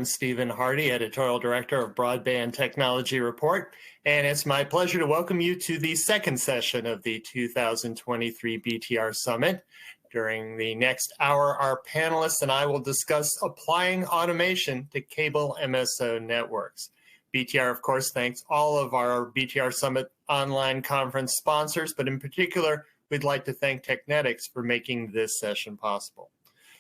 I'm Stephen Hardy, Editorial Director of Broadband Technology Report, and it's my pleasure to welcome you to the second session of the 2023 BTR Summit. During the next hour, our panelists and I will discuss applying automation to cable MSO networks. BTR, of course, thanks all of our BTR Summit online conference sponsors, but in particular, we'd like to thank Technetix for making this session possible.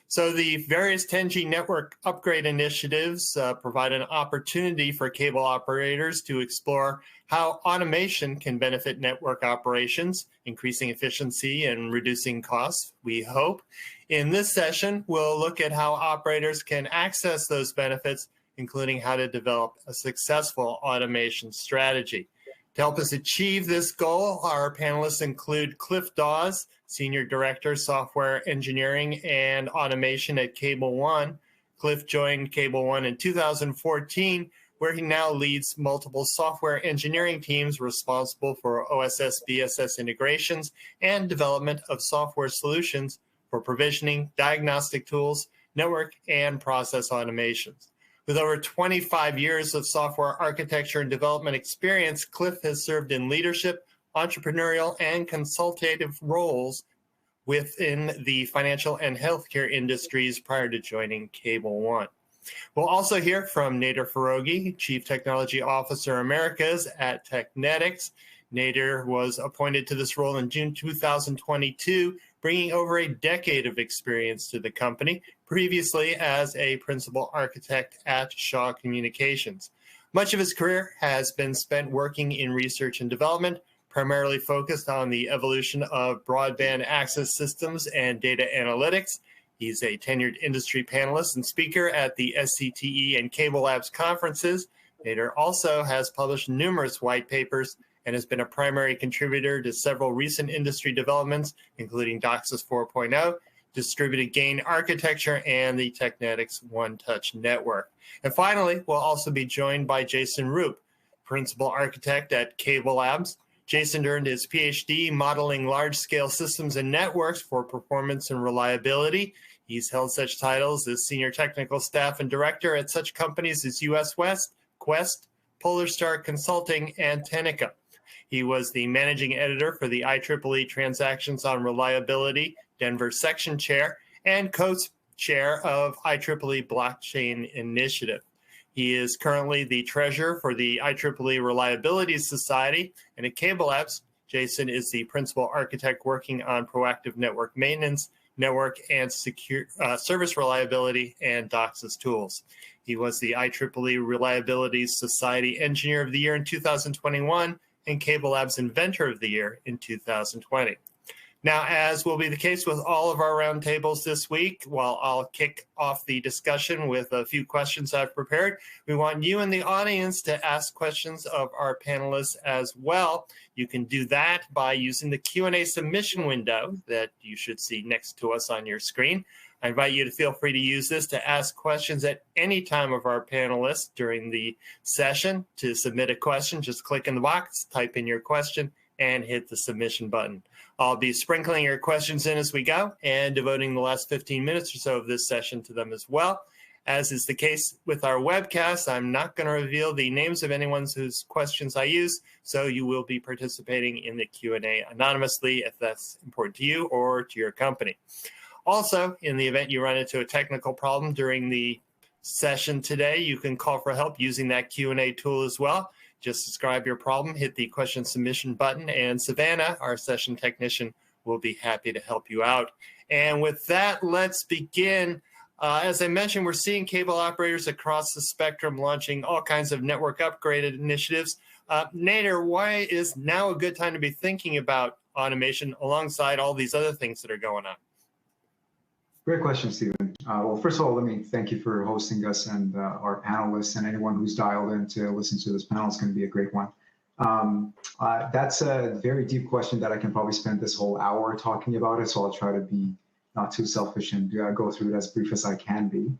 So the various 10G network upgrade initiatives provide an opportunity for cable operators to explore how automation can benefit network operations, increasing efficiency and reducing costs, we hope. In this session, we'll look at how operators can access those benefits, including how to develop a successful automation strategy. To help us achieve this goal, our panelists include Cliff Dawes, Senior Director, Software Engineering and Automation at Cable One. Cliff joined Cable One in 2014, where he now leads multiple software engineering teams responsible for OSS/BSS integrations and development of software solutions for provisioning, diagnostic tools, network, and process automations. With over 25 years of software architecture and development experience, Cliff has served in leadership, entrepreneurial, and consultative roles within the financial and healthcare industries prior to joining Cable One. We'll also hear from Nader Foroughi, Chief Technology Officer Americas at Technetix. Nader was appointed to this role in June 2022, bringing over a decade of experience to the company, previously as a principal architect at Shaw Communications. Much of his career has been spent working in research and development, primarily focused on the evolution of broadband access systems and data analytics. He's a tenured industry panelist and speaker at the SCTE and CableLabs conferences. Nader also has published numerous white papers and has been a primary contributor to several recent industry developments, including DOCSIS 4.0, distributed gain architecture, and the Technetix one-touch network. And finally, we'll also be joined by Jason Rupe, principal architect at CableLabs. Jason earned his PhD modeling large-scale systems and networks for performance and reliability. He's held such titles as senior technical staff and director at such companies as US West, Quest, Polar Star Consulting, and Tenica. He was the managing editor for the IEEE Transactions on Reliability Denver Section Chair and co-chair of IEEE Blockchain Initiative. He is currently the treasurer for the IEEE Reliability Society, and at CableLabs, Jason is the principal architect working on proactive network maintenance, network and secure service reliability, and DOCSIS tools. He was the IEEE Reliability Society Engineer of the Year in 2021 and CableLabs Inventor of the Year in 2020. Now, as will be the case with all of our roundtables this week, while I'll kick off the discussion with a few questions I've prepared, we want you in the audience to ask questions of our panelists as well. You can do that by using the Q&A submission window that you should see next to us on your screen. I invite you to feel free to use this to ask questions at any time of our panelists during the session. To submit a question, just click in the box, type in your question, and hit the submission button. I'll be sprinkling your questions in as we go and devoting the last 15 minutes or so of this session to them as well. As is the case with our webcast, I'm not going to reveal the names of anyone whose questions I use, so you will be participating in the Q&A anonymously if that's important to you or to your company. Also, in the event you run into a technical problem during the session today, you can call for help using that Q&A tool as well. Just describe your problem, hit the question submission button, and Savannah, our session technician, will be happy to help you out. And with that, let's begin. As I mentioned, we're seeing cable operators across the spectrum launching all kinds of network upgraded initiatives. Nader, why is now a good time to be thinking about automation alongside all these other things that are going on? Great question, Stephen. Well, first of all, let me thank you for hosting us, and our panelists and anyone who's dialed in to listen to this panel is going to be a great one. That's a very deep question that I can probably spend this whole hour talking about it, so I'll try to be not too selfish and go through it as brief as I can be.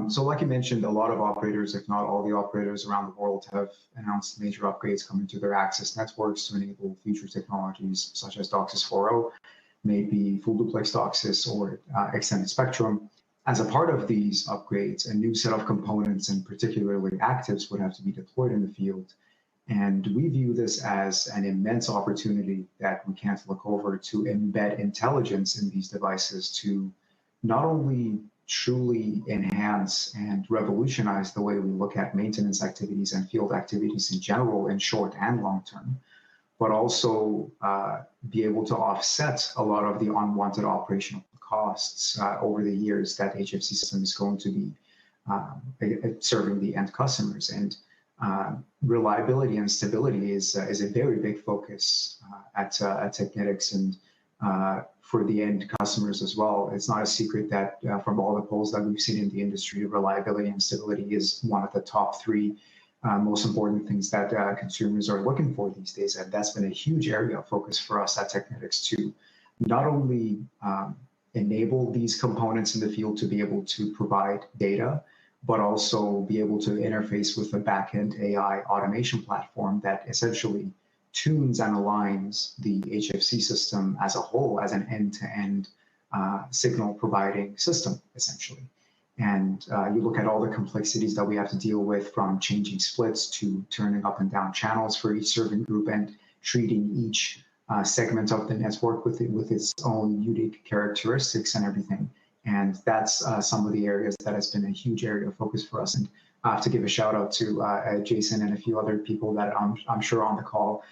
So like you mentioned, a lot of operators, if not all the operators around the world, have announced major upgrades coming to their access networks to enable future technologies such as DOCSIS 4.0, maybe full duplex DOCSIS or extended spectrum. as a part of these upgrades, a new set of components and particularly actives would have to be deployed in the field. And we view this as an immense opportunity that we can't look over to embed intelligence in these devices to not only truly enhance and revolutionize the way we look at maintenance activities and field activities in general in short and long term, but also be able to offset a lot of the unwanted operational costs over the years that HFC system is going to be serving the end customers. And reliability and stability is a very big focus at Technetix and for the end customers as well. It's not a secret that from all the polls that we've seen in the industry, reliability and stability is one of the top three most important things that consumers are looking for these days. And that's been a huge area of focus for us at Technetix to not only enable these components in the field to be able to provide data, but also be able to interface with the backend AI automation platform that essentially tunes and aligns the HFC system as a whole as an end-to-end signal providing system, essentially. And you look at all the complexities that we have to deal with, from changing splits to turning up and down channels for each serving group and treating each segment of the network with its own unique characteristics and everything. And that's some of the areas that has been a huge area of focus for us. And I have to give a shout out to Jason and a few other people that I'm sure on the call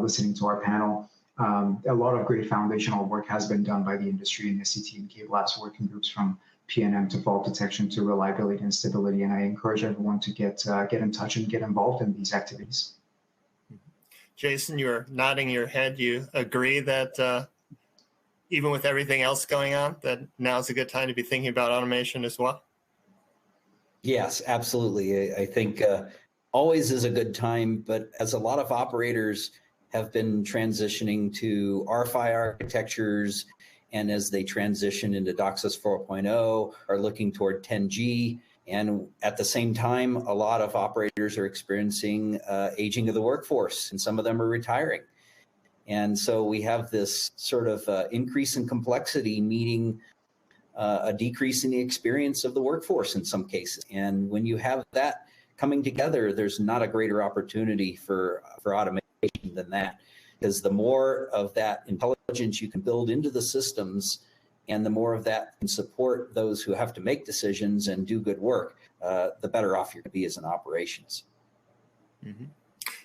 listening to our panel. A lot of great foundational work has been done by the industry and SCTE and CableLabs working groups, from PNM to fault detection to reliability and stability. And I encourage everyone to get in touch and get involved in these activities. Jason, you're nodding your head. You agree that even with everything else going on, that now's a good time to be thinking about automation as well? Yes, absolutely. I think always is a good time, but as a lot of operators have been transitioning to RFI architectures, and as they transition into DOCSIS 4.0, are looking toward 10G. And at the same time, a lot of operators are experiencing aging of the workforce, and some of them are retiring. And so we have this sort of increase in complexity meeting a decrease in the experience of the workforce in some cases. And when you have that coming together, there's not a greater opportunity for automation than that. Because the more of that intelligence you can build into the systems, and the more of that can support those who have to make decisions and do good work, the better off you're going to be as an operations. Mm-hmm.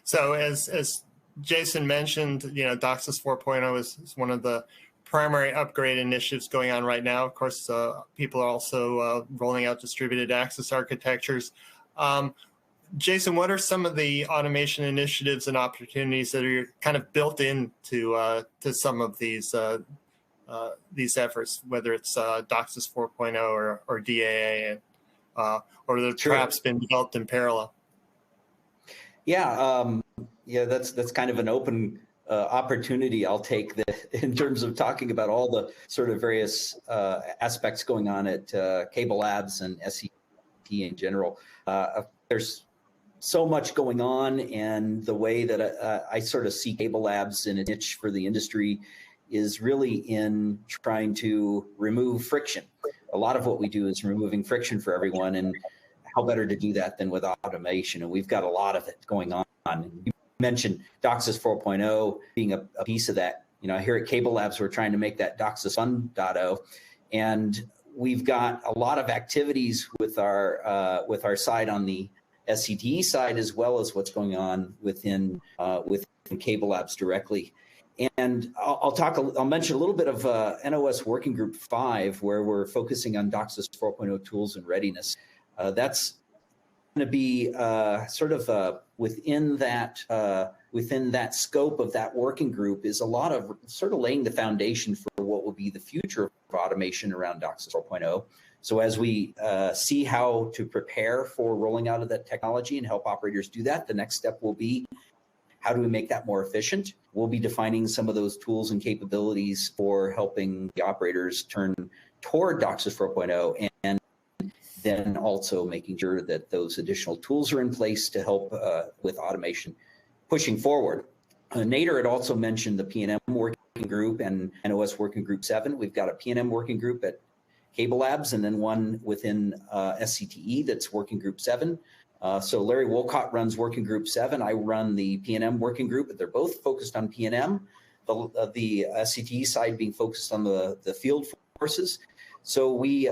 So as Jason mentioned, DOCSIS 4.0 is one of the primary upgrade initiatives going on right now. Of course, people are also rolling out distributed access architectures. Jason, what are some of the automation initiatives and opportunities that are kind of built into to some of these efforts, whether it's DOCSIS 4.0 or DAA, or they've perhaps been developed in parallel? Yeah, that's kind of an open opportunity I'll take in terms of talking about all the sort of various aspects going on at CableLabs and SCTE in general. There's so much going on, and the way that I sort of see CableLabs in a niche for the industry is really in trying to remove friction. A lot of what we do is removing friction for everyone, and how better to do that than with automation? And we've got a lot of it going on. You mentioned DOCSIS 4.0 being a piece of that. Here at CableLabs, we're trying to make that DOCSIS 1.0, and we've got a lot of activities with our side on the SCTE side, as well as what's going on within CableLabs directly. And I'll mention a little bit of NOS Working Group 5, where we're focusing on DOCSIS 4.0 tools and readiness. That's going to be sort of within that scope of that working group is a lot of sort of laying the foundation for what will be the future of automation around DOCSIS 4.0. So as we see how to prepare for rolling out of that technology and help operators do that, the next step will be, how do we make that more efficient? We'll be defining some of those tools and capabilities for helping the operators turn toward DOCSIS 4.0, and then also making sure that those additional tools are in place to help with automation pushing forward. Nader had also mentioned the PNM working group and NOS Working Group 7. We've got a PNM working group at CableLabs, and then one within SCTE that's Working Group 7. So Larry Wolcott runs Working Group 7. I run the P&M Working Group, but they're both focused on P&M. The SCTE side being focused on the field forces. So we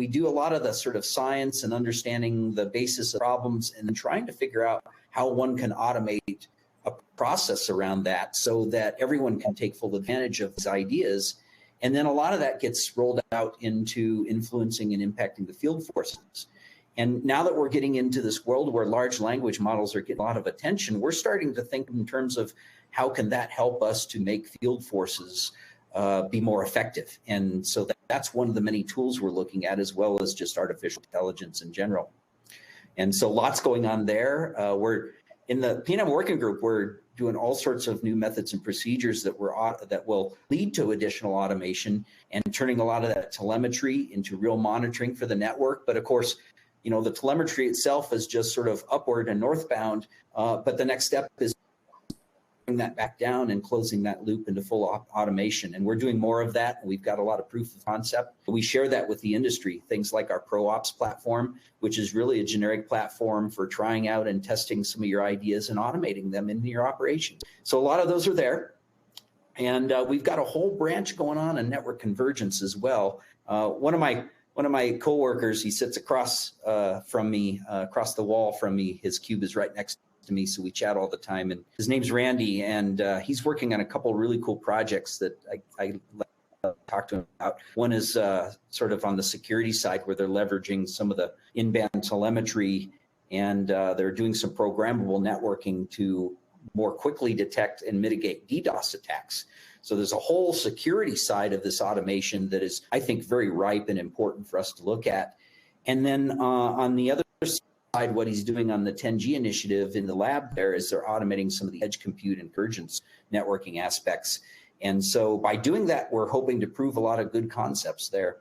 do a lot of the sort of science and understanding the basis of problems and then trying to figure out how one can automate a process around that so that everyone can take full advantage of these ideas. And then a lot of that gets rolled out into influencing and impacting the field forces. And now that we're getting into this world where large language models are getting a lot of attention, we're starting to think in terms of how can that help us to make field forces be more effective. And so that's one of the many tools we're looking at, as well as just artificial intelligence in general. And so lots going on there. We're in the P&M Working Group, we're doing all sorts of new methods and procedures that will lead to additional automation and turning a lot of that telemetry into real monitoring for the network. But of course, you know, the telemetry itself is just sort of upward and northbound, but the next step is bring that back down and closing that loop into full automation. And we're doing more of that. We've got a lot of proof of concept. We share that with the industry, things like our ProOps platform, which is really a generic platform for trying out and testing some of your ideas and automating them into your operations. So a lot of those are there. And we've got a whole branch going on in network convergence as well. One of my coworkers, he sits across from me, across the wall from me. His cube is right next to me, so we chat all the time. And his name's Randy, and he's working on a couple of really cool projects that I talked to him about. One is sort of on the security side, where they're leveraging some of the inbound telemetry, and they're doing some programmable networking to more quickly detect and mitigate DDoS attacks. So there's a whole security side of this automation that is, I think, very ripe and important for us to look at. And then on the other side, what he's doing on the 10G initiative in the lab there is they're automating some of the edge compute and convergence networking aspects. And so by doing that, we're hoping to prove a lot of good concepts there.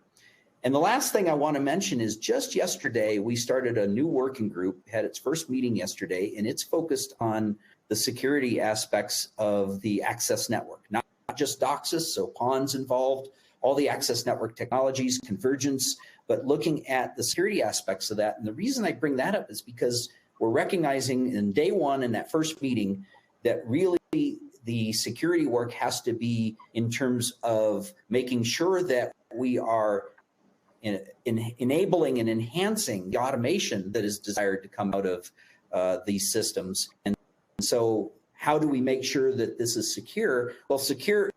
And the last thing I want to mention is just yesterday, we started a new working group, had its first meeting yesterday, and it's focused on the security aspects of the access network, not just DOCSIS, so PONs involved, all the access network technologies, convergence, but looking at the security aspects of that. And the reason I bring that up is because we're recognizing in day one in that first meeting that really the security work has to be in terms of making sure that we are enabling and enhancing the automation that is desired to come out of these systems. And so how do we make sure that this is secure? Well,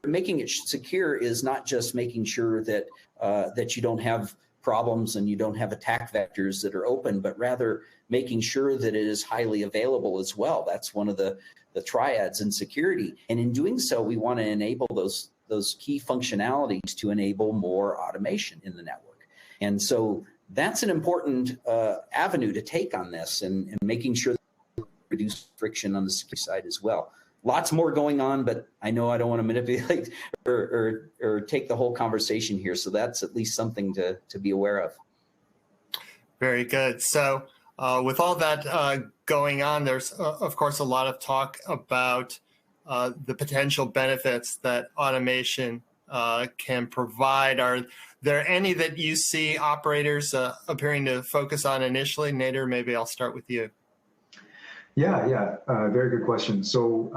making it secure is not just making sure that that you don't have problems and you don't have attack vectors that are open, but rather making sure that it is highly available as well. That's one of the triads in security. And in doing so, we want to enable those key functionalities to enable more automation in the network. And so that's an important avenue to take on this and making sure that we reduce friction on the security side as well. Lots more going on, but I know I don't want to manipulate or take the whole conversation here. So that's at least something to be aware of. Very good. So with all that going on, there's, of course, a lot of talk about the potential benefits that automation can provide. Are there any that you see operators appearing to focus on initially? Nader, maybe I'll start with you. Yeah, very good question. So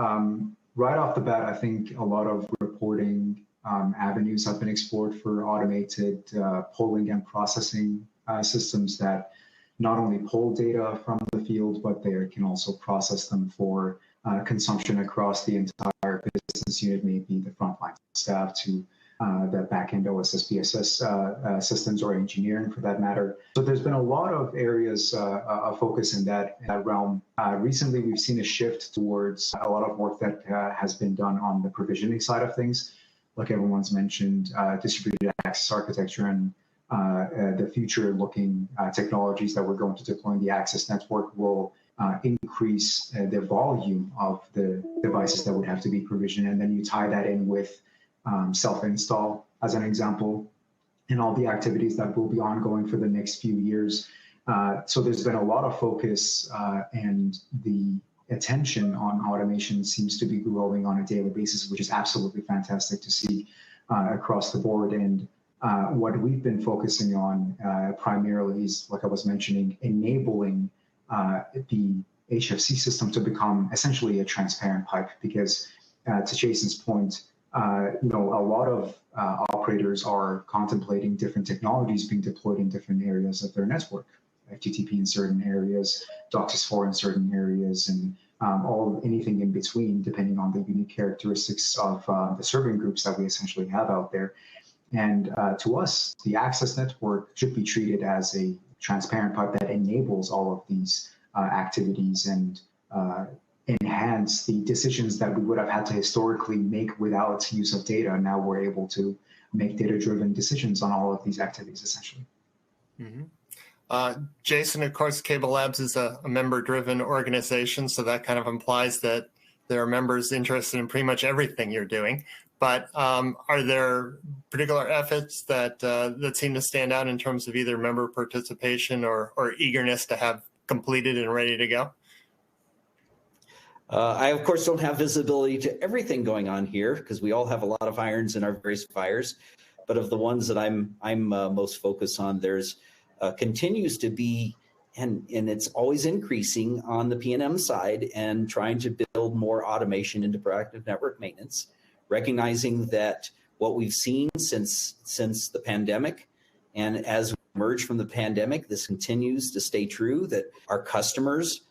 right off the bat, I think a lot of reporting avenues have been explored for automated polling and processing systems that not only pull data from the field, but they can also process them for consumption across the entire business unit, maybe the frontline staff to the backend OSS/BSS systems or engineering for that matter. So there's been a lot of areas of focus in that realm. Recently, we've seen a shift towards a lot of work that has been done on the provisioning side of things. Like everyone's mentioned, distributed access architecture and the future-looking technologies that we're going to deploy in the access network will increase the volume of the devices that would have to be provisioned. And then you tie that in with self-install as an example, and all the activities that will be ongoing for the next few years. So there's been a lot of focus and the attention on automation seems to be growing on a daily basis, which is absolutely fantastic to see across the board. And What we've been focusing on primarily is, like I was mentioning, enabling the HFC system to become essentially a transparent pipe, because to Jason's point, a lot of operators are contemplating different technologies being deployed in different areas of their network, FTTP in certain areas, DOCSIS 4 in certain areas, and anything in between, depending on the unique characteristics of the serving groups that we essentially have out there. And to us, the access network should be treated as a transparent pipe that enables all of these activities and enhance the decisions that we would have had to historically make without use of data. Now we're able to make data-driven decisions on all of these activities, essentially. Mm-hmm. Jason, of course, CableLabs is a member-driven organization, so that kind of implies that there are members interested in pretty much everything you're doing. But are there particular efforts that seem to stand out in terms of either member participation or eagerness to have completed and ready to go? I, of course, don't have visibility to everything going on here because we all have a lot of irons in our various fires. But of the ones that I'm most focused on, there's continues to be, and it's always increasing on the P&M side, and trying to build more automation into proactive network maintenance, recognizing that what we've seen since the pandemic, and as we emerge from the pandemic, this continues to stay true, that our customers,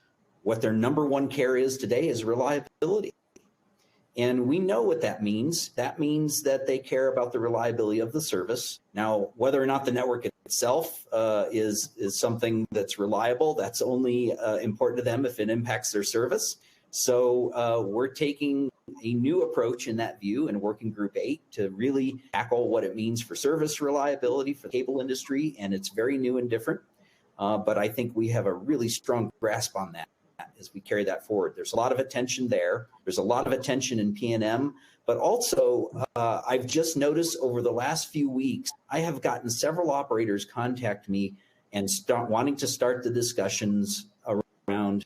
what their number one care is today is reliability. And we know what that means. That means that they care about the reliability of the service. Now, whether or not the network itself is something that's reliable, that's only important to them if it impacts their service. So we're taking a new approach in that view in Working Group 8 to really tackle what it means for service reliability for the cable industry. And it's very new and different. But I think we have a really strong grasp on that as we carry that forward. There's a lot of attention there. There's a lot of attention in P&M, but also I've just noticed over the last few weeks, I have gotten several operators contact me and wanting to start the discussions around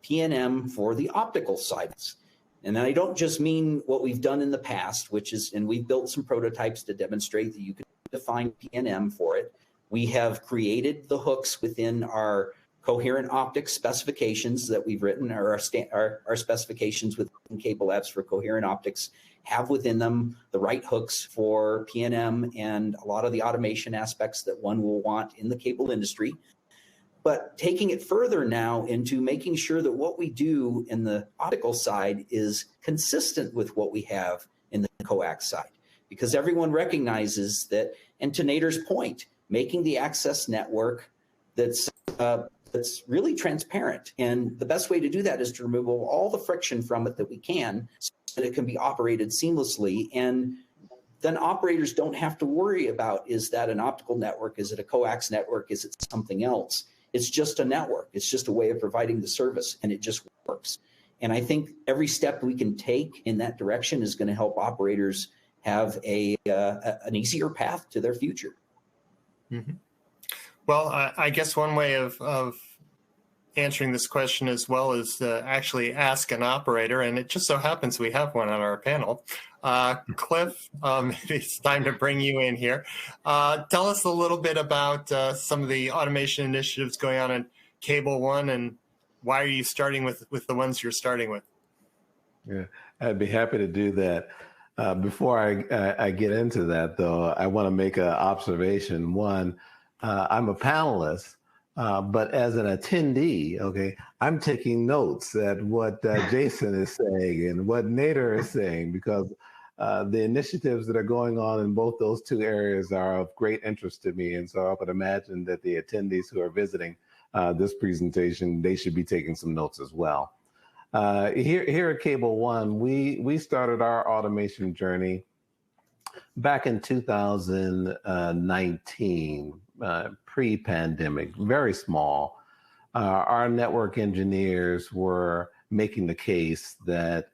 P&M for the optical sides. And I don't just mean what we've done in the past, which is, and we've built some prototypes to demonstrate that you can define P&M for it. We have created the hooks within our coherent optics specifications that we've written, or our specifications within CableLabs for coherent optics have within them the right hooks for P&M and a lot of the automation aspects that one will want in the cable industry. But taking it further now into making sure that what we do in the optical side is consistent with what we have in the coax side, because everyone recognizes that, and to Nader's point, making the access network that's really transparent. And the best way to do that is to remove all the friction from it that we can, so that it can be operated seamlessly. And then operators don't have to worry about, is that an optical network? Is it a coax network? Is it something else? It's just a network. It's just a way of providing the service, and it just works. And I think every step we can take in that direction is going to help operators have an easier path to their future. Mm-hmm. Well, I guess one way of answering this question as well is to actually ask an operator, and it just so happens we have one on our panel. Cliff, it's time to bring you in here. Tell us a little bit about some of the automation initiatives going on in Cable One, and why are you starting with the ones you're starting with? Yeah, I'd be happy to do that. Before I get into that, though, I want to make an observation. One, I'm a panelist, but as an attendee, okay, I'm taking notes at what Jason is saying and what Nader is saying, because the initiatives that are going on in both those two areas are of great interest to me. And so I would imagine that the attendees who are visiting this presentation, they should be taking some notes as well. Here at Cable One, we started our automation journey back in 2019, pre-pandemic, very small. Our network engineers were making the case that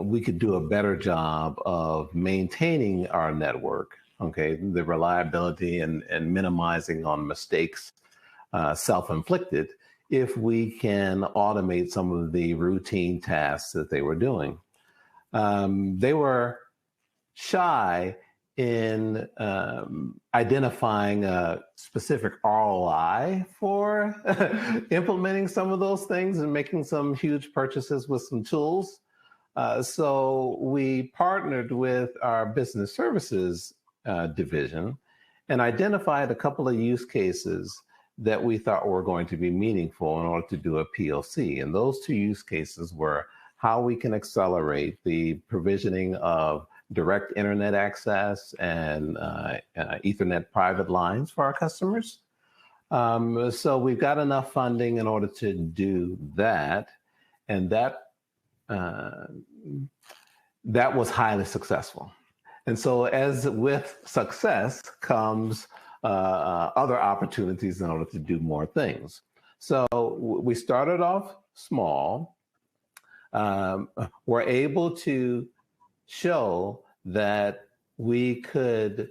we could do a better job of maintaining our network, okay, the reliability and minimizing on mistakes, self-inflicted, if we can automate some of the routine tasks that they were doing. They were shy in identifying a specific ROI for implementing some of those things and making some huge purchases with some tools. So we partnered with our business services division and identified a couple of use cases that we thought were going to be meaningful in order to do a POC. And those two use cases were how we can accelerate the provisioning of direct internet access and Ethernet private lines for our customers. So we've got enough funding in order to do that. And that was highly successful. And so as with success comes other opportunities in order to do more things. So we started off small. We're able to show that we could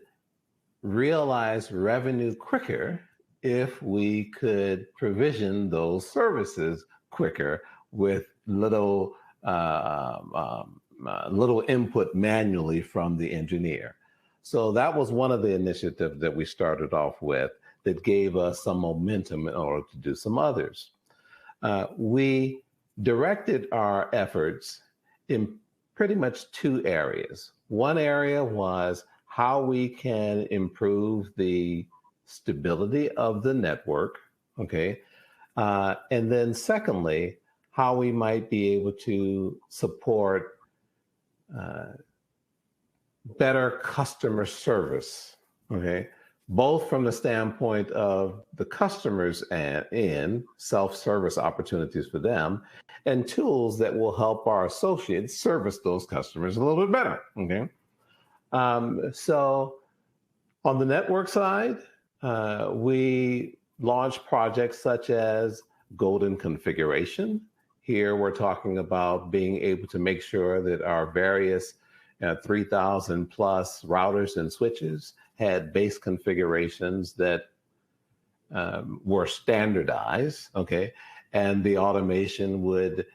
realize revenue quicker if we could provision those services quicker with little input manually from the engineer. So that was one of the initiatives that we started off with that gave us some momentum in order to do some others. We directed our efforts in pretty much two areas. One area was how we can improve the stability of the network, okay? And then secondly, how we might be able to support better customer service, okay? Both from the standpoint of the customers and in self-service opportunities for them, and tools that will help our associates service those customers a little bit better, okay? So on the network side, we launched projects such as golden configuration. Here we're talking about being able to make sure that our various 3,000 plus routers and switches had base configurations that were standardized, okay? And the automation would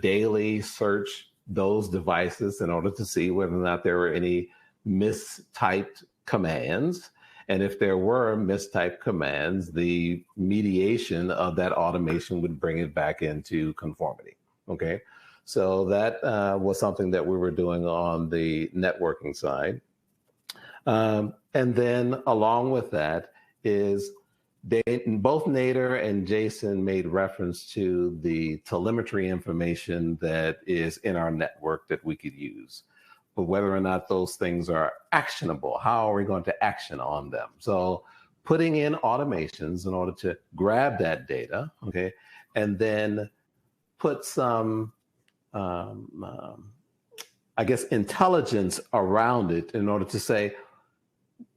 daily search those devices in order to see whether or not there were any mistyped commands. And if there were mistyped commands, the mediation of that automation would bring it back into conformity, okay? So that was something that we were doing on the networking side. And then along with that is both Nader and Jason made reference to the telemetry information that is in our network that we could use. But whether or not those things are actionable, how are we going to action on them? So putting in automations in order to grab that data, okay, and then put some I guess, intelligence around it in order to say,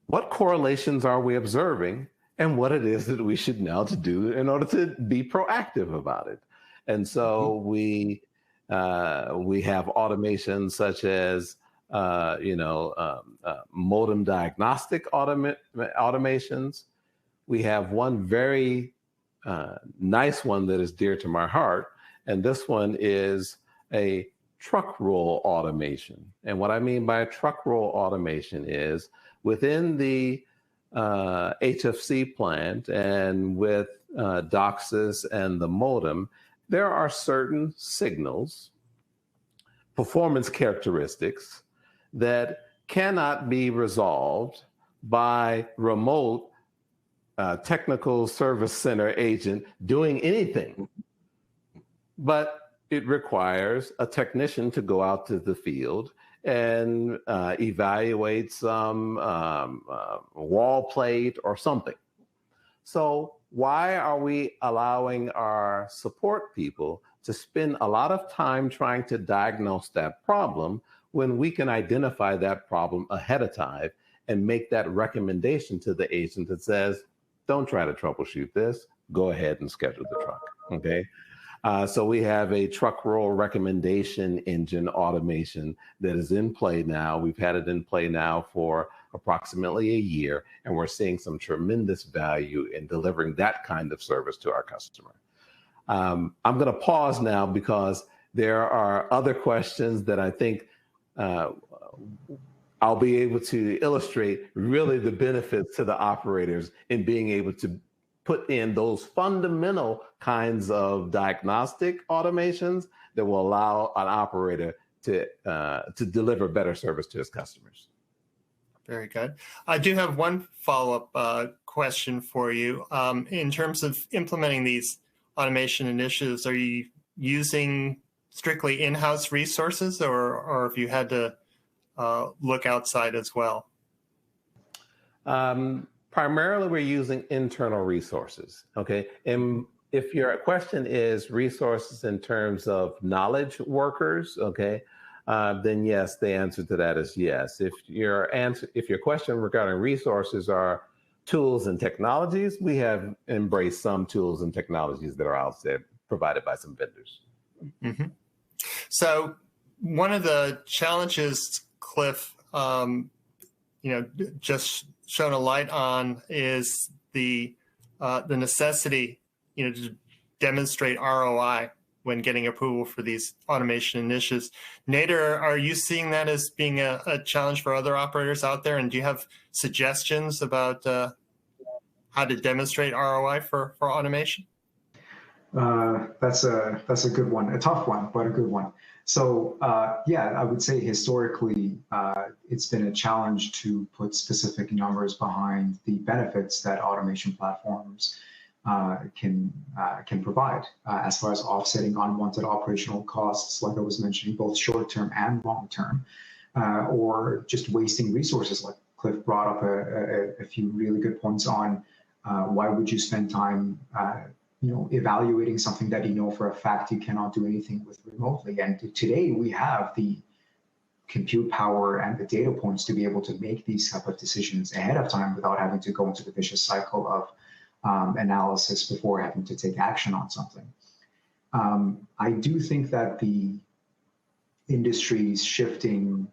what correlations are we observing and what it is that we should now to do in order to be proactive about it. And so we have automations such as, modem diagnostic automations. We have one very nice one that is dear to my heart. And this one is a truck roll automation. And what I mean by a truck roll automation is within the HFC plant and with DOCSIS and the modem, there are certain signals, performance characteristics that cannot be resolved by remote technical service center agent doing anything. But it requires a technician to go out to the field and evaluate some wall plate or something. So why are we allowing our support people to spend a lot of time trying to diagnose that problem when we can identify that problem ahead of time and make that recommendation to the agent that says, don't try to troubleshoot this, go ahead and schedule the truck, okay? So we have a truck roll recommendation engine automation that is in play now. We've had it in play now for approximately a year, and we're seeing some tremendous value in delivering that kind of service to our customer. I'm going to pause now because there are other questions that I think I I'll be able to illustrate really the benefits to the operators in being able to put in those fundamental kinds of diagnostic automations that will allow an operator to deliver better service to his customers. Very good. I do have one follow-up question for you. In terms of implementing these automation initiatives, are you using strictly in-house resources, or have you had to look outside as well? Primarily, we're using internal resources. Okay, and if your question is resources in terms of knowledge workers, okay, then yes, the answer to that is yes. If your question regarding resources are tools and technologies, we have embraced some tools and technologies that are out there provided by some vendors. Mm-hmm. So one of the challenges, Cliff, just shown a light on is the necessity, to demonstrate ROI when getting approval for these automation initiatives. Nader, are you seeing that as being a challenge for other operators out there? And do you have suggestions about how to demonstrate ROI for automation? That's a good one, a tough one, but a good one. So yeah, I would say historically, it's been a challenge to put specific numbers behind the benefits that automation platforms can provide as far as offsetting unwanted operational costs, like I was mentioning, both short-term and long-term, or just wasting resources, like Cliff brought up a few really good points on why would you spend time evaluating something that you know for a fact you cannot do anything with remotely. And today we have the compute power and the data points to be able to make these type of decisions ahead of time without having to go into the vicious cycle of analysis before having to take action on something. I do think that the industry is shifting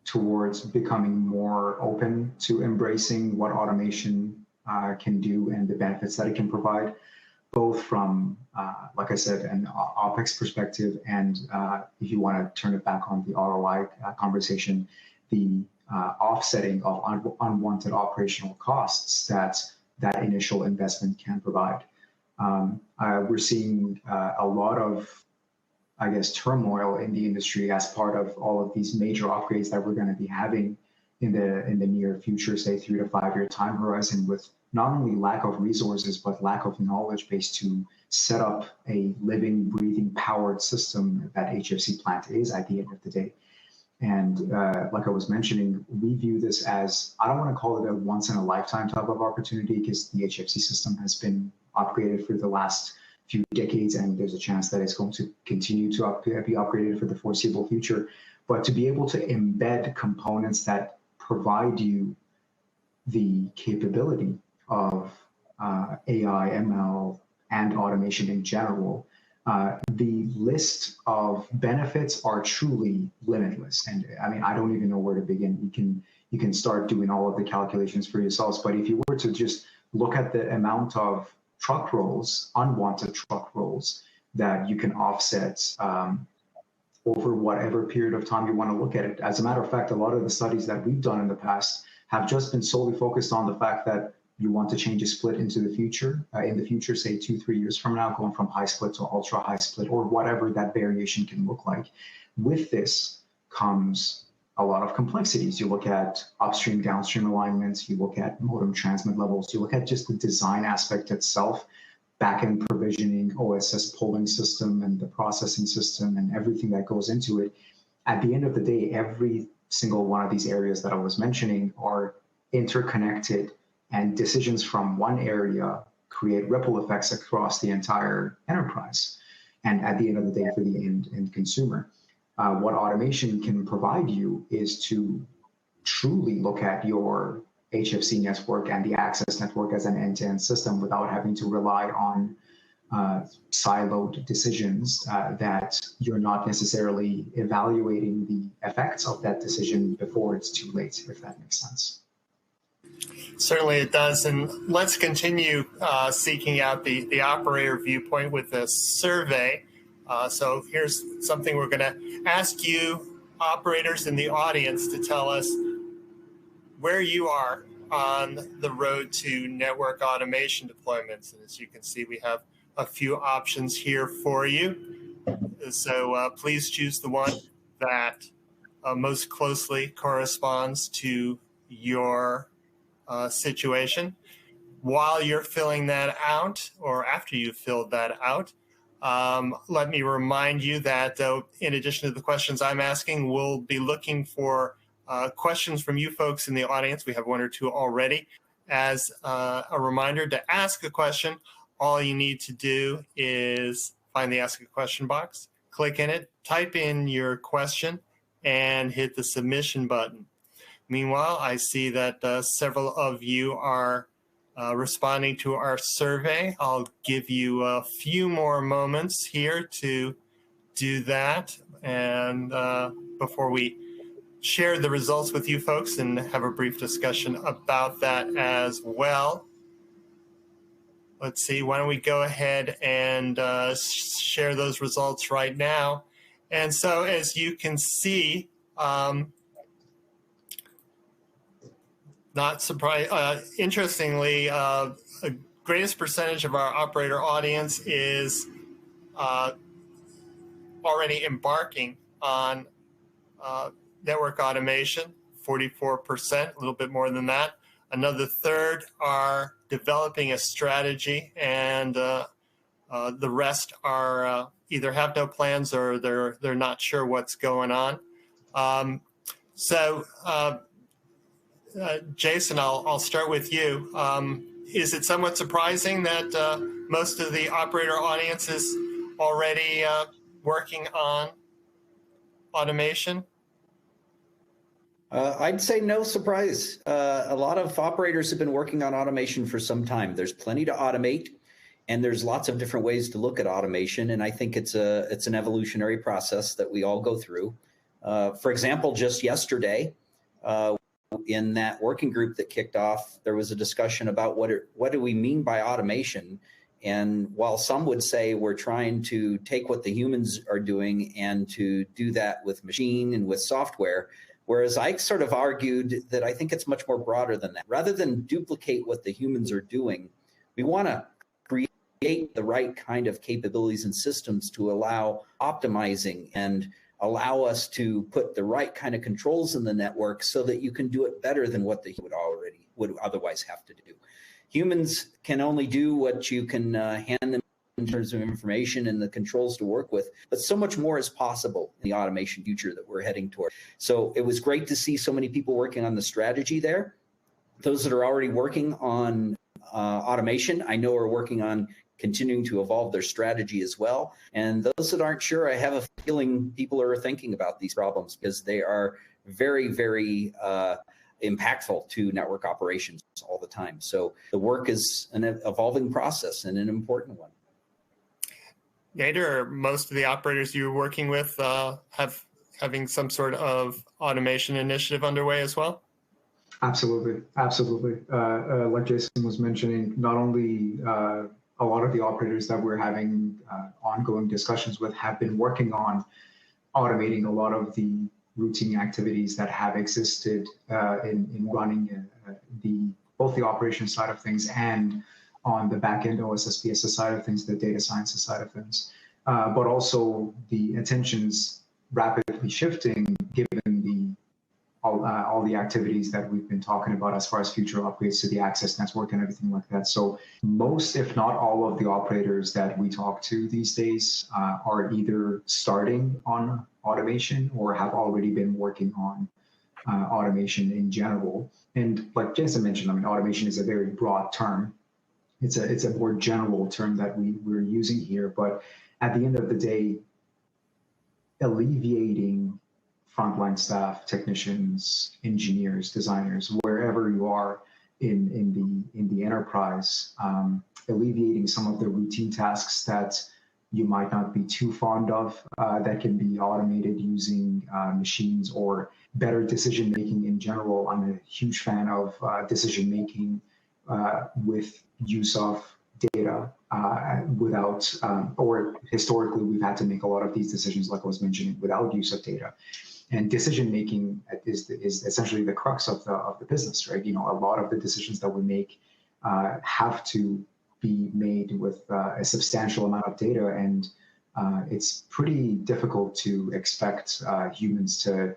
towards becoming more open to embracing what automation can do and the benefits that it can provide, both from, like I said, an OpEx perspective, and if you want to turn it back on the ROI conversation, the offsetting of unwanted operational costs that initial investment can provide. We're seeing a lot of, I guess, turmoil in the industry as part of all of these major upgrades that we're going to be having in the near future, say 3 to 5 year time horizon, with not only lack of resources, but lack of knowledge base to set up a living, breathing, powered system that HFC plant is at the end of the day. And like I was mentioning, we view this as, I don't want to call it a once in a lifetime type of opportunity, because the HFC system has been upgraded for the last few decades, and there's a chance that it's going to continue to be upgraded for the foreseeable future. But to be able to embed components that provide you the capability of AI, ML, and automation in general, the list of benefits are truly limitless. And I mean, I don't even know where to begin. You can start doing all of the calculations for yourselves. But if you were to just look at the amount of truck rolls, unwanted truck rolls, that you can offset over whatever period of time you want to look at it. As a matter of fact, a lot of the studies that we've done in the past have just been solely focused on the fact that you want to change a split into the future, say 2-3 years from now, going from high split to ultra high split, or whatever that variation can look like. With this comes a lot of complexities. You look at upstream, downstream alignments, you look at modem transmit levels, you look at just the design aspect itself, backend provisioning, OSS polling system, and the processing system, and everything that goes into it. At the end of the day, every single one of these areas that I was mentioning are interconnected, and decisions from one area create ripple effects across the entire enterprise. And at the end of the day, for the end consumer, what automation can provide you is to truly look at your HFC network and the access network as an end-to-end system without having to rely on siloed decisions that you're not necessarily evaluating the effects of that decision before it's too late, if that makes sense. Certainly it does. And let's continue seeking out the operator viewpoint with this survey. So here's something we're going to ask you operators in the audience to tell us where you are on the road to network automation deployments. And as you can see, we have a few options here for you. So please choose the one that most closely corresponds to your situation. While you're filling that out, or after you've filled that out, let me remind you that in addition to the questions I'm asking, we'll be looking for questions from you folks in the audience. We have one or two already. As a reminder, to ask a question, all you need to do is find the Ask a Question box, click in it, type in your question, and hit the submission button. Meanwhile, I see that several of you are responding to our survey. I'll give you a few more moments here to do that. And before we share the results with you folks and have a brief discussion about that as well. Let's see, why don't we go ahead and share those results right now. And so as you can see, not surprised, interestingly, the greatest percentage of our operator audience is already embarking on network automation, 44%, a little bit more than that. Another third are developing a strategy, and the rest are either have no plans or they're not sure what's going on. Jason, I'll start with you. Is it somewhat surprising that most of the operator audience is already working on automation? I'd say no surprise. A lot of operators have been working on automation for some time. There's plenty to automate, and there's lots of different ways to look at automation. And I think it's an evolutionary process that we all go through. For example, just yesterday, in that working group that kicked off, there was a discussion about what do we mean by automation. And while some would say we're trying to take what the humans are doing and to do that with machine and with software, whereas I sort of argued that I think it's much more broader than that. Rather than duplicate what the humans are doing, we want to create the right kind of capabilities and systems to allow optimizing and allow us to put the right kind of controls in the network so that you can do it better than what the human would otherwise have to do. Humans can only do what you can hand them in terms of information and the controls to work with, but so much more is possible in the automation future that we're heading toward. So it was great to see so many people working on the strategy there. Those that are already working on automation, I know are working on continuing to evolve their strategy as well. And those that aren't sure, I have a feeling people are thinking about these problems because they are very, very impactful to network operations all the time. So the work is an evolving process and an important one. Nader, most of the operators you're working with having some sort of automation initiative underway as well? Absolutely, absolutely. Like Jason was mentioning, not only a lot of the operators that we're having ongoing discussions with have been working on automating a lot of the routine activities that have existed in running both the operations side of things and on the back-end OSS/BSS side of things, the data sciences side of things. But also the attention's rapidly shifting given all the activities that we've been talking about as far as future upgrades to the access network and everything like that. So most, if not all of the operators that we talk to these days are either starting on automation or have already been working on automation in general. And like Jason mentioned, I mean, automation is a very broad term. It's a more general term that we're using here, but at the end of the day, alleviating frontline staff, technicians, engineers, designers, wherever you are in the enterprise, alleviating some of the routine tasks that you might not be too fond of that can be automated using machines or better decision making in general. I'm a huge fan of decision making with use of data without, or historically, we've had to make a lot of these decisions, like I was mentioning, without use of data. And decision making is essentially the crux of the business, right? You know, a lot of the decisions that we make have to be made with a substantial amount of data, and it's pretty difficult to expect humans to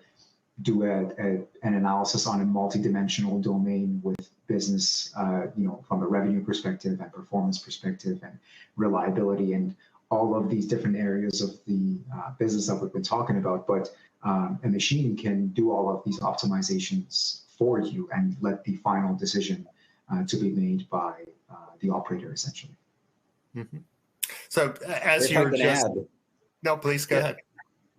do an analysis on a multidimensional domain with business, you know, from a revenue perspective and performance perspective and reliability and all of these different areas of the business that we've been talking about. But a machine can do all of these optimizations for you and let the final decision to be made by the operator, essentially. Mm-hmm. So as If you I were can just... add, No, please go ahead.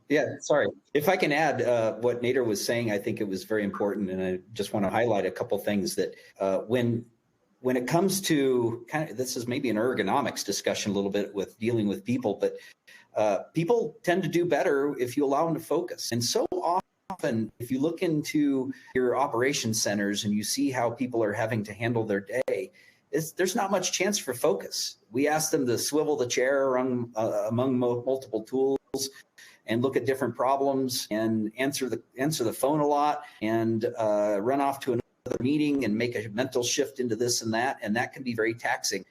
Yeah, sorry. If I can add what Nader was saying, I think it was very important, and I just want to highlight a couple things that when it comes to kind of, this is maybe an ergonomics discussion a little bit with dealing with people, but people tend to do better if you allow them to focus. And so often, if you look into your operations centers and you see how people are having to handle their day, there's not much chance for focus. We ask them to swivel the chair among multiple tools and look at different problems and answer the phone a lot and run off to another meeting and make a mental shift into this and that can be very taxing.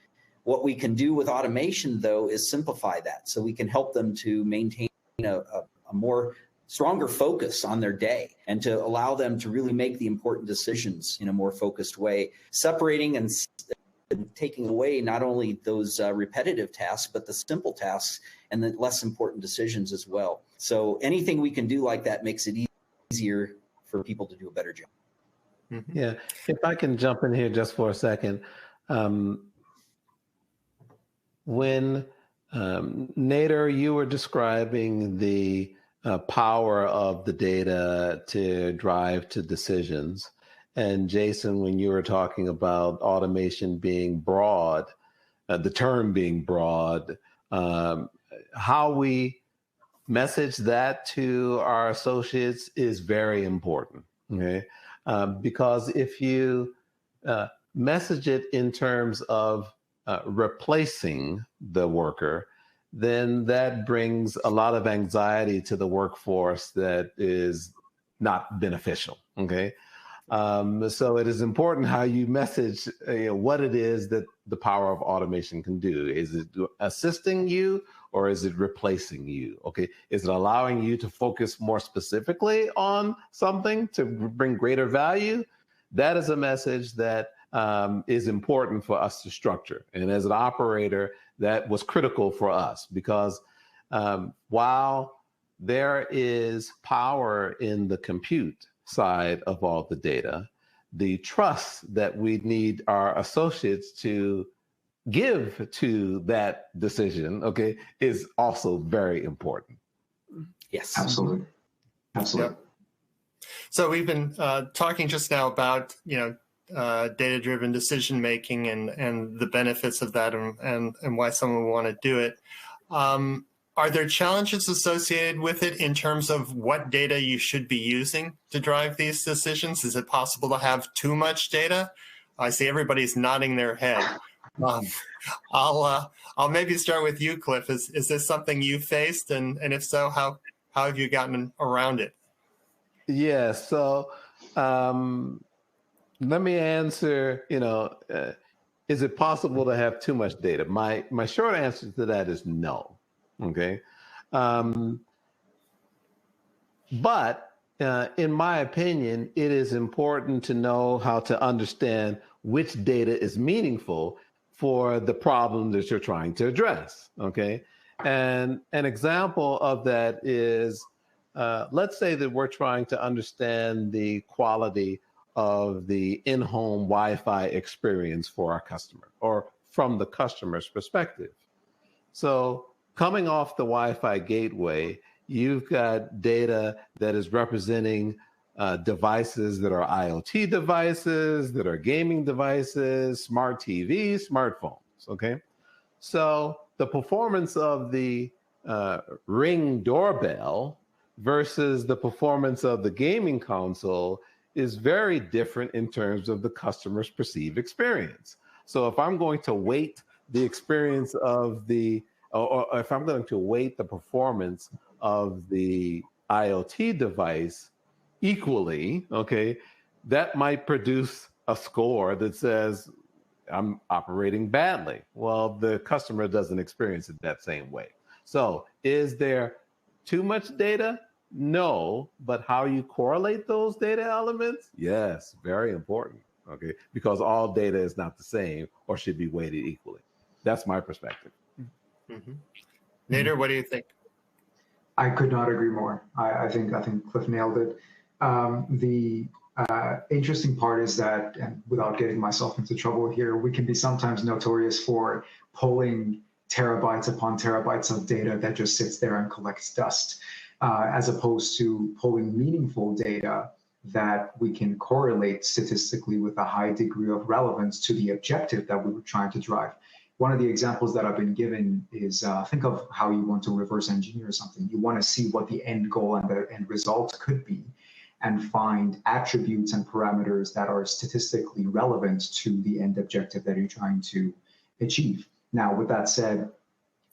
What we can do with automation, though, is simplify that so we can help them to maintain a more stronger focus on their day and to allow them to really make the important decisions in a more focused way, separating and taking away not only those repetitive tasks, but the simple tasks and the less important decisions as well. So anything we can do like that makes it easier for people to do a better job. Mm-hmm. Yeah, if I can jump in here just for a second. When Nader, you were describing the power of the data to drive to decisions. And Jason, when you were talking about automation being broad, the term being broad, how we message that to our associates is very important, okay? Because if you message it in terms of replacing the worker, then that brings a lot of anxiety to the workforce that is not beneficial, okay? So it is important how you message what it is that the power of automation can do. Is it assisting you or is it replacing you? Okay, is it allowing you to focus more specifically on something to bring greater value? That is a message that is important for us to structure. And as an operator, that was critical for us because while there is power in the compute side of all the data, the trust that we need our associates to give to that decision, okay, is also very important. Yes. Absolutely. Absolutely. Yep. So we've been talking just now about, data-driven decision making and the benefits of that and why someone would want to do it. Are there challenges associated with it in terms of what data you should be using to drive these decisions? Is it possible to have too much data? I see everybody's nodding their head. I'll maybe start with you, Cliff. Is this something you faced, and if so, how have you gotten around it? Yeah. So let me answer. Is it possible to have too much data? My short answer to that is no. Okay. But in my opinion, it is important to know how to understand which data is meaningful for the problem that you're trying to address. Okay. And an example of that is, let's say that we're trying to understand the quality of the in-home Wi-Fi experience for our customer or from the customer's perspective. So coming off the Wi-Fi gateway, you've got data that is representing devices that are IoT devices, that are gaming devices, smart TVs, smartphones, okay? So the performance of the Ring doorbell versus the performance of the gaming console is very different in terms of the customer's perceived experience. So if I'm going to weight the experience of or if I'm going to weight the performance of the IoT device equally, okay, that might produce a score that says I'm operating badly. Well, the customer doesn't experience it that same way. So is there too much data? No, but how you correlate those data elements? Yes, very important, okay, because all data is not the same or should be weighted equally. That's my perspective. Mm-hmm. Nader, what do you think? I could not agree more. I think Cliff nailed it. The interesting part is that, and without getting myself into trouble here, we can be sometimes notorious for pulling terabytes upon terabytes of data that just sits there and collects dust, as opposed to pulling meaningful data that we can correlate statistically with a high degree of relevance to the objective that we were trying to drive. One of the examples that I've been given is think of how you want to reverse engineer something. You want to see what the end goal and the end result could be, and find attributes and parameters that are statistically relevant to the end objective that you're trying to achieve. Now, with that said,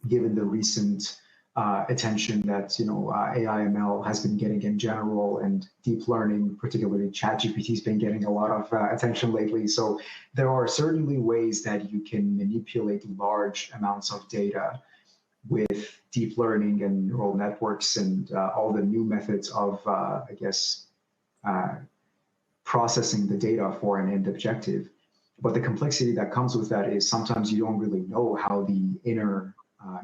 given the recent attention that AI/ML has been getting in general, and deep learning, particularly ChatGPT, has been getting a lot of attention lately. So there are certainly ways that you can manipulate large amounts of data with deep learning and neural networks and all the new methods of, processing the data for an end objective. But the complexity that comes with that is sometimes you don't really know how the inner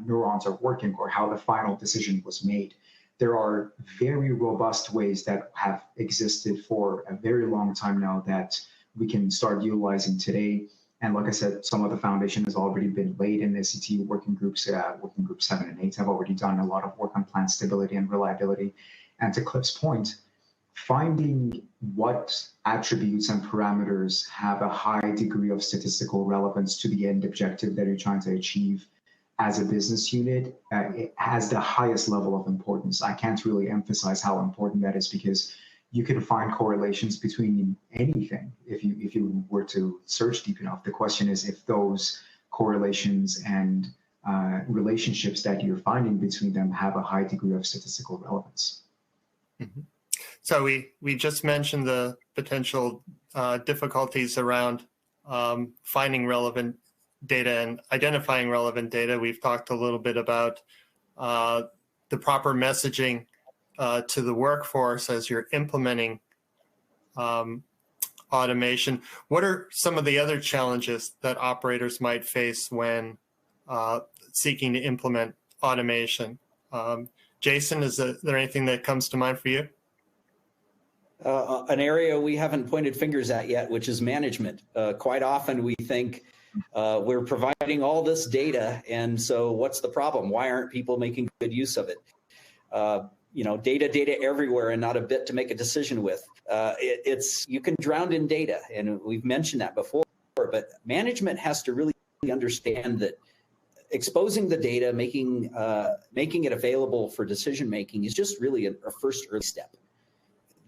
neurons are working or how the final decision was made. There are very robust ways that have existed for a very long time now that we can start utilizing today. And like I said, some of the foundation has already been laid in the SCTE working groups. Working groups 7 and 8 have already done a lot of work on plant stability and reliability. And to Cliff's point, finding what attributes and parameters have a high degree of statistical relevance to the end objective that you're trying to achieve as a business unit, it has the highest level of importance. I can't really emphasize how important that is, because you can find correlations between anything if you were to search deep enough. The question is if those correlations and relationships that you're finding between them have a high degree of statistical relevance. Mm-hmm. So we just mentioned the potential difficulties around finding relevant data and identifying relevant data. We've talked a little bit about the proper messaging to the workforce as you're implementing automation. What are some of the other challenges that operators might face when seeking to implement automation? Jason, is there anything that comes to mind for you? An area we haven't pointed fingers at yet, which is management. Quite often we think we're providing all this data, and so what's the problem? Why aren't people making good use of it? Data everywhere and not a bit to make a decision with. You can drown in data, and we've mentioned that before, but management has to really understand that exposing the data, making it available for decision making is just really a first early step.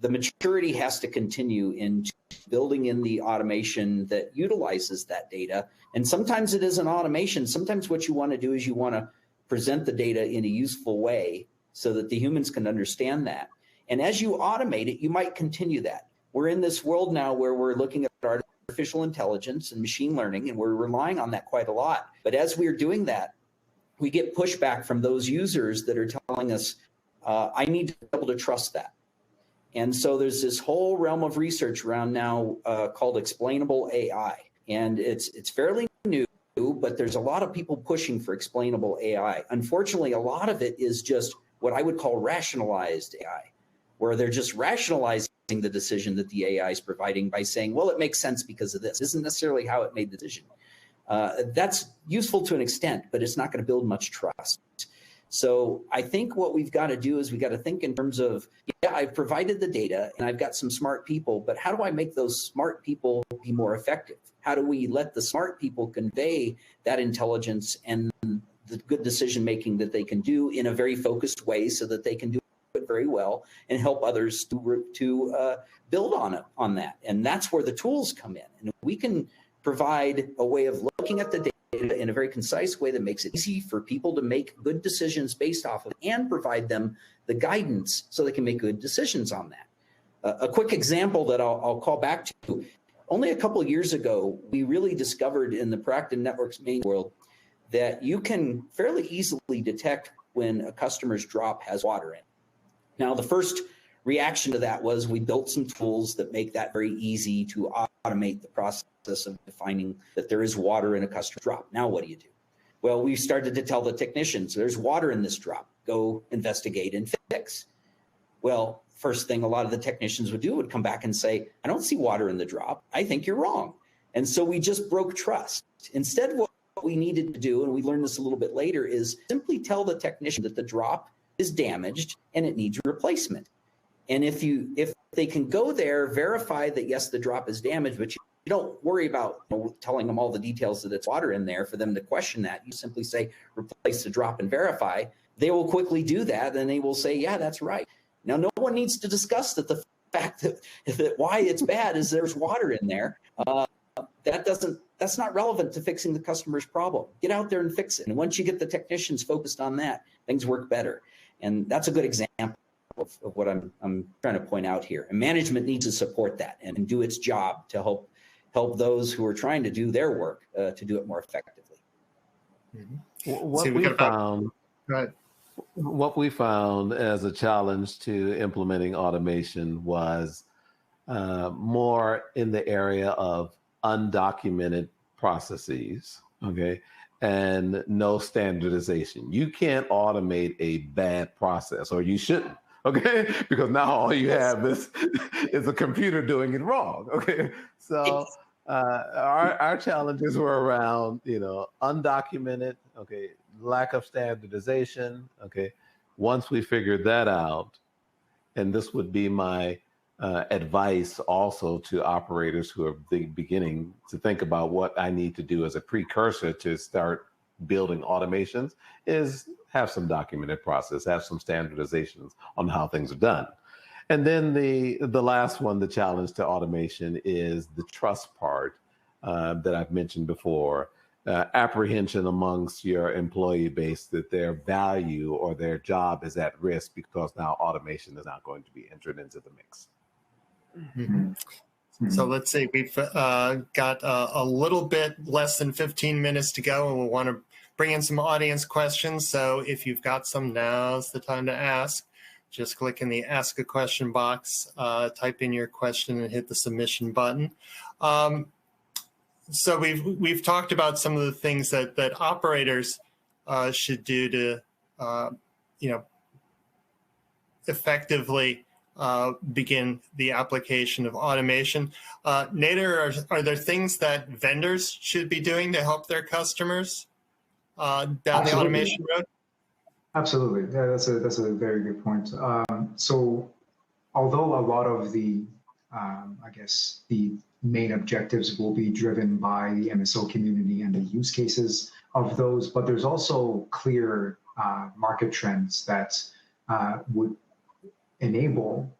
The maturity has to continue into building in the automation that utilizes that data. And sometimes it is an automation. Sometimes what you want to do is you want to present the data in a useful way so that the humans can understand that. And as you automate it, you might continue that. We're in this world now where we're looking at artificial intelligence and machine learning, and we're relying on that quite a lot. But as we're doing that, we get pushback from those users that are telling us, I need to be able to trust that. And so there's this whole realm of research around now called explainable AI. And it's fairly new, but there's a lot of people pushing for explainable AI. Unfortunately, a lot of it is just what I would call rationalized AI, where they're just rationalizing the decision that the AI is providing by saying, well, it makes sense because of this. This isn't necessarily how it made the decision. That's useful to an extent, but it's not going to build much trust. So I think what we've got to do is we got to think in terms of, yeah, I've provided the data and I've got some smart people, but how do I make those smart people be more effective? How do we let the smart people convey that intelligence and the good decision making that they can do in a very focused way so that they can do it very well and help others to build on that? And that's where the tools come in. And we can provide a way of looking at the data data in a very concise way that makes it easy for people to make good decisions based off of it and provide them the guidance so they can make good decisions on that. A quick example that I'll call back to, only a couple of years ago, we really discovered in the proactive networks main world that you can fairly easily detect when a customer's drop has water in it. Now, the first reaction to that was we built some tools that make that very easy to automate the process of defining that there is water in a customer drop. Now, what do you do? Well, we started to tell the technicians, there's water in this drop. Go investigate and fix. Well, first thing a lot of the technicians would do would come back and say, I don't see water in the drop. I think you're wrong. And so we just broke trust. Instead, what we needed to do, and we learned this a little bit later, is simply tell the technician that the drop is damaged and it needs replacement. And if they can go there, verify that, yes, the drop is damaged, but you don't worry about telling them all the details that it's water in there for them to question that. You simply say, replace the drop and verify. They will quickly do that, and they will say, yeah, that's right. Now, no one needs to discuss that the fact that why it's bad is there's water in there. That's not relevant to fixing the customer's problem. Get out there and fix it. And once you get the technicians focused on that, things work better. And that's a good example of what I'm trying to point out here. And management needs to support that and do its job to help those who are trying to do their work to do it more effectively. Mm-hmm. What we found as a challenge to implementing automation was more in the area of undocumented processes, okay, and no standardization. You can't automate a bad process, or you shouldn't, okay, because now all you have is a computer doing it wrong, okay. So our challenges were around, undocumented, okay, lack of standardization, okay. Once we figured that out, and this would be my advice also to operators who are beginning to think about what I need to do as a precursor to start building automations, is have some documented process, have some standardizations on how things are done. And then the last one, the challenge to automation, is the trust part that I've mentioned before. Apprehension amongst your employee base that their value or their job is at risk because now automation is not going to be entered into the mix. Mm-hmm. So let's see, we've got a little bit less than 15 minutes to go, and we'll want to bring in some audience questions. So if you've got some, now's the time to ask. Just click in the Ask a Question box, type in your question, and hit the submission button. So we've talked about some of the things that operators should do to, effectively begin the application of automation. Nader, are there things that vendors should be doing to help their customers down the automation road? Absolutely. Yeah, that's a very good point. So although a lot of the, the main objectives will be driven by the MSO community and the use cases of those, but there's also clear market trends that would enable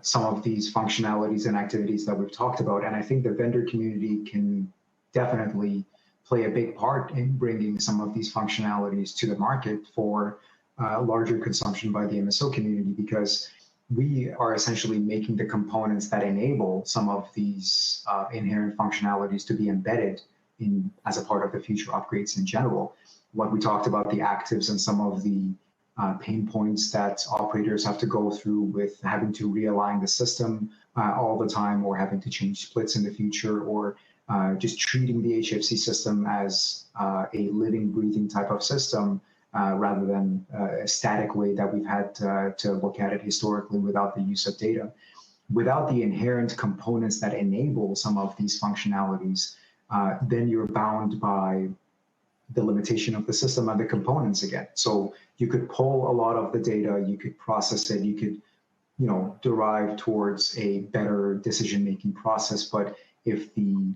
some of these functionalities and activities that we've talked about. And I think the vendor community can definitely play a big part in bringing some of these functionalities to the market for larger consumption by the MSO community, because we are essentially making the components that enable some of these inherent functionalities to be embedded in as a part of the future upgrades in general. What we talked about, the actives and some of the pain points that operators have to go through with having to realign the system all the time, or having to change splits in the future, or just treating the HFC system as a living, breathing type of system rather than a static way that we've had to look at it historically without the use of data. Without the inherent components that enable some of these functionalities, then you're bound by the limitation of the system and the components again. So you could pull a lot of the data, you could process it, you could, derive towards a better decision-making process. But if the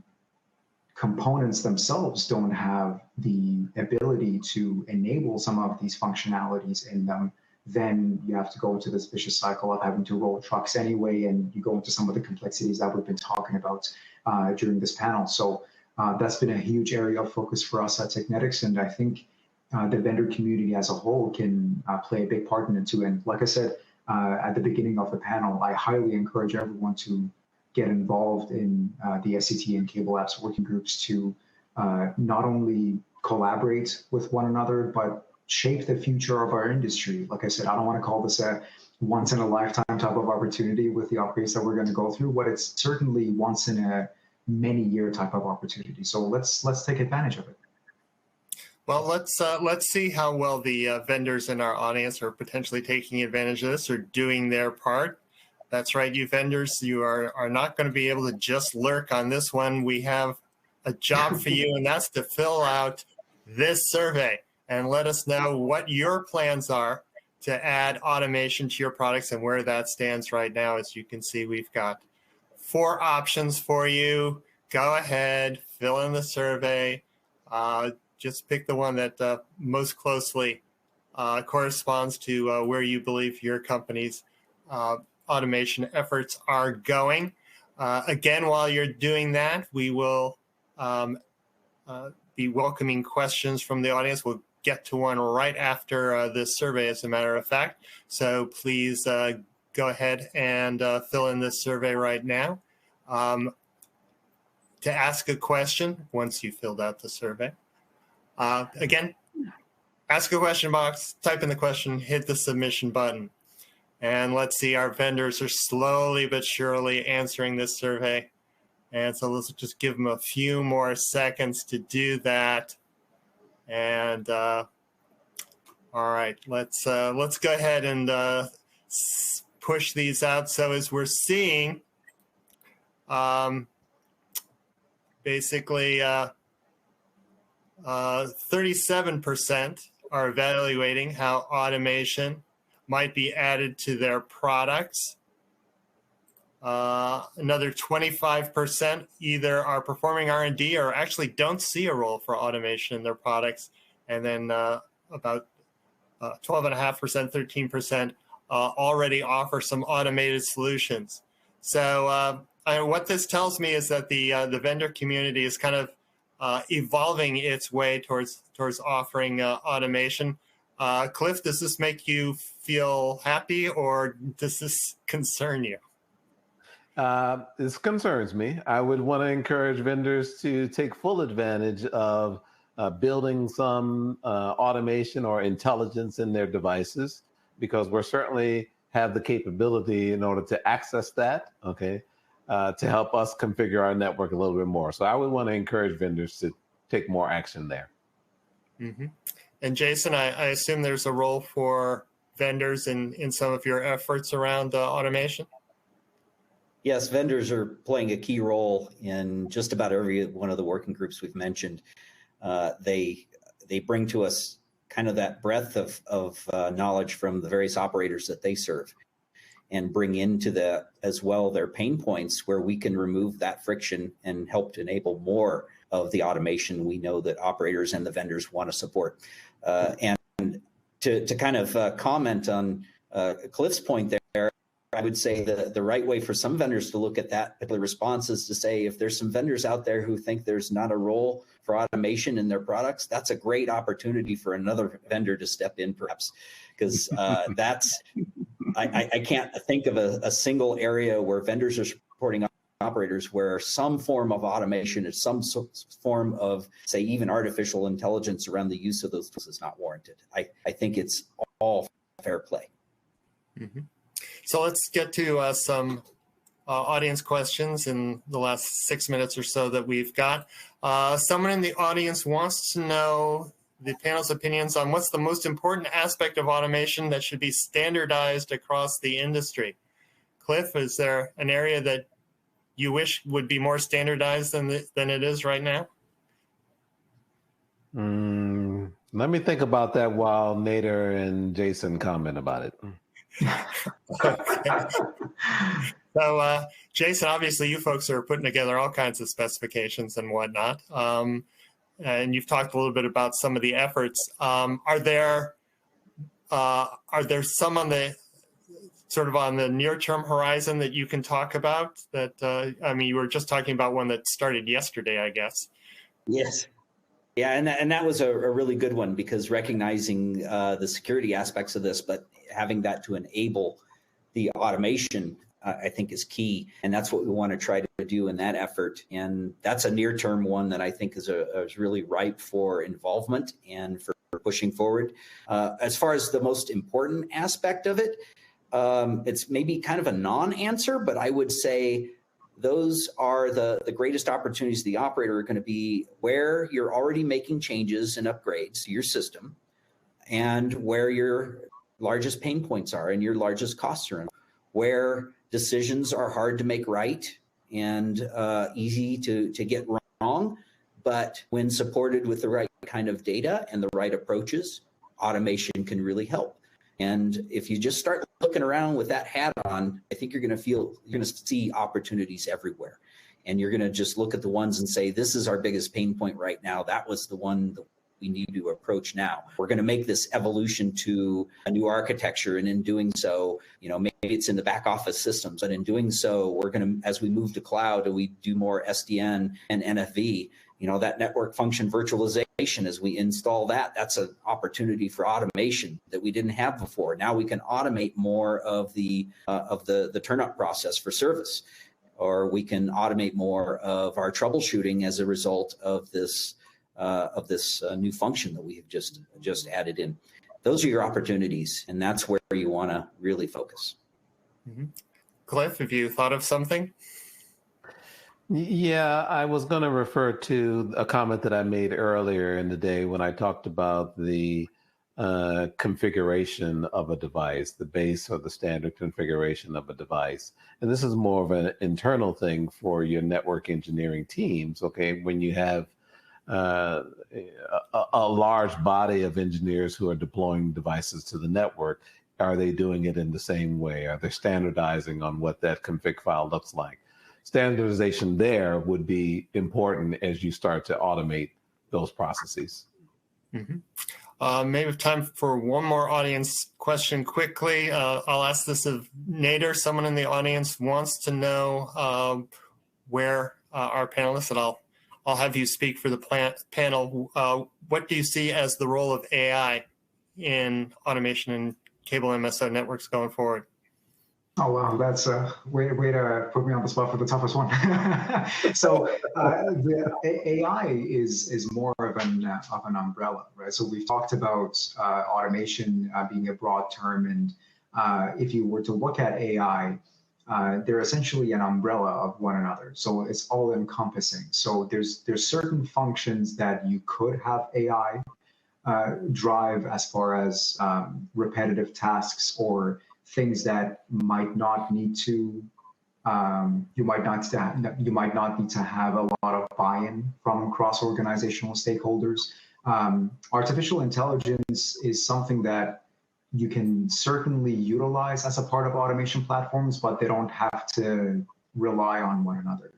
components themselves don't have the ability to enable some of these functionalities in them, then you have to go into this vicious cycle of having to roll trucks anyway, and you go into some of the complexities that we've been talking about during this panel. So That's been a huge area of focus for us at Technetix, and I think the vendor community as a whole can play a big part in it too. And like I said at the beginning of the panel, I highly encourage everyone to get involved in the SCTE and CableLabs working groups to not only collaborate with one another, but shape the future of our industry. Like I said, I don't want to call this a once in a lifetime type of opportunity with the upgrades that we're going to go through, but it's certainly once in a many year type of opportunity. So let's take advantage of it. Well, let's see how well the vendors in our audience are potentially taking advantage of this or doing their part. That's right, you vendors, you are not going to be able to just lurk on this one. We have a job for you, and that's to fill out this survey and let us know what your plans are to add automation to your products and where that stands right now. As you can see, we've got 4 options for you. Go ahead, fill in the survey. Just pick the one that most closely corresponds to where you believe your company's automation efforts are going. Again, while you're doing that, we will be welcoming questions from the audience. We'll get to one right after this survey, as a matter of fact. So please go ahead and fill in this survey right now. To ask a question, once you filled out the survey, again, ask a question box, type in the question, hit the submission button. And let's see, our vendors are slowly but surely answering this survey. And so let's just give them a few more seconds to do that. And all right, let's go ahead and push these out. So as we're seeing, basically 37% are evaluating how automation might be added to their products. Another 25% either are performing R&D or actually don't see a role for automation in their products. And then about 12.5%, 13% already offer some automated solutions. So what this tells me is that the vendor community is kind of evolving its way towards offering automation. Cliff, does this make you feel happy, or does this concern you? This concerns me. I would want to encourage vendors to take full advantage of building some automation or intelligence in their devices, because we're certainly have the capability in order to access that, okay, to help us configure our network a little bit more. So I would want to encourage vendors to take more action there. Mm-hmm. And Jason, I assume there's a role for vendors in some of your efforts around automation? Yes, vendors are playing a key role in just about every one of the working groups we've mentioned. They bring to us kind of that breadth of knowledge from the various operators that they serve, and bring into that as well their pain points where we can remove that friction and help to enable more of the automation we know that operators and the vendors want to support. And to kind of comment on Cliff's point there, I would say the right way for some vendors to look at that particular response is to say, if there's some vendors out there who think there's not a role for automation in their products, that's a great opportunity for another vendor to step in, perhaps, because that's, I can't think of a single area where vendors are supporting operators where some form of automation or some form of, say, even artificial intelligence around the use of those tools is not warranted. I think it's all fair play. Mm-hmm. So let's get to some audience questions in the last 6 minutes or so that we've got. Someone in the audience wants to know the panel's opinions on what's the most important aspect of automation that should be standardized across the industry. Cliff, is there an area that you wish would be more standardized than it is right now? Let me think about that while Nader and Jason comment about it. So, Jason, obviously you folks are putting together all kinds of specifications and whatnot. And you've talked a little bit about some of the efforts. Are there some on the sort of on the near-term horizon that you can talk about? That I mean, you were just talking about one that started yesterday, I guess. Yes. Yeah, and that was a really good one, because recognizing the security aspects of this, but having that to enable the automation, I think is key. And that's what we want to try to do in that effort. And that's a near-term one that I think is really ripe for involvement and for pushing forward. As far as the most important aspect of it, it's maybe kind of a non-answer, but I would say those are the greatest opportunities the operator are going to be where you're already making changes and upgrades to your system, and where your largest pain points are and your largest costs are in, where decisions are hard to make right and easy to get wrong. But when supported with the right kind of data and the right approaches, automation can really help. And if you just start looking around with that hat on, I think you're going to see opportunities everywhere. And you're going to just look at the ones and say, this is our biggest pain point right now. That was the one that we need to approach now. We're going to make this evolution to a new architecture. And in doing so, maybe it's in the back office systems. And in doing so, we're going to, as we move to cloud and we do more SDN and NFV, that network function virtualization, as we install that, that's an opportunity for automation that we didn't have before. Now we can automate more of the turn-up process for service, or we can automate more of our troubleshooting as a result of this new function that we have just added in. Those are your opportunities, and that's where you want to really focus. Mm-hmm. Cliff, have you thought of something? Yeah, I was going to refer to a comment that I made earlier in the day when I talked about the configuration of a device, the base or the standard configuration of a device. And this is more of an internal thing for your network engineering teams, okay? When you have a large body of engineers who are deploying devices to the network, are they doing it in the same way? Are they standardizing on what that config file looks like? Standardization there would be important as you start to automate those processes. Mm-hmm. Maybe time for one more audience question quickly. I'll ask this of Nader. Someone in the audience wants to know where our panelists, and I'll have you speak for the panel. What do you see as the role of AI in automation and cable MSO networks going forward? Oh, wow, that's a way to put me on the spot for the toughest one. So the AI is more of an umbrella, right? So we've talked about automation being a broad term, and if you were to look at AI, they're essentially an umbrella of one another. So it's all encompassing. So there's certain functions that you could have AI drive as far as repetitive tasks or things that might not need to you might not need to have a lot of buy-in from cross-organizational stakeholders. Artificial intelligence is something that you can certainly utilize as a part of automation platforms, but they don't have to rely on one another.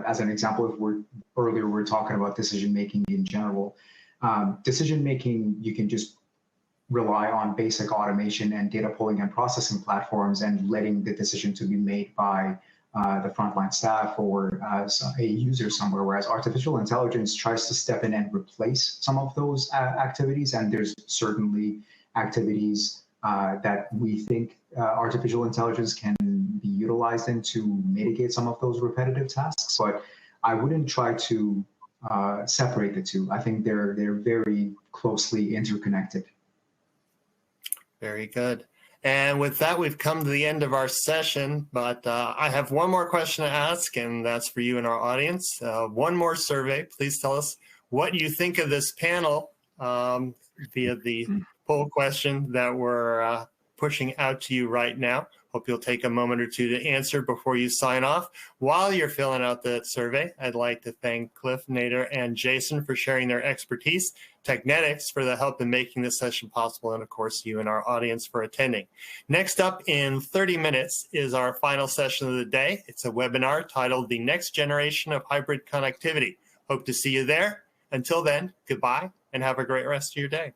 As an example, earlier we were talking about decision-making in general. Decision-making, you can just rely on basic automation and data pulling and processing platforms and letting the decision to be made by the frontline staff or a user somewhere, whereas artificial intelligence tries to step in and replace some of those activities. And there's certainly activities that we think artificial intelligence can be utilized in to mitigate some of those repetitive tasks. But I wouldn't try to separate the two. I think they're very closely interconnected. Very good. And with that, we've come to the end of our session, but I have one more question to ask, and that's for you in our audience. One more survey. Please tell us what you think of this panel via the poll question that we're pushing out to you right now. Hope you'll take a moment or two to answer before you sign off. While you're filling out that survey, I'd like to thank Cliff, Nader, and Jason for sharing their expertise, Technetix for the help in making this session possible, and of course you and our audience for attending. Next up in 30 minutes is our final session of the day. It's a webinar titled The Next Generation of Hybrid Connectivity. Hope to see you there. Until then, goodbye and have a great rest of your day.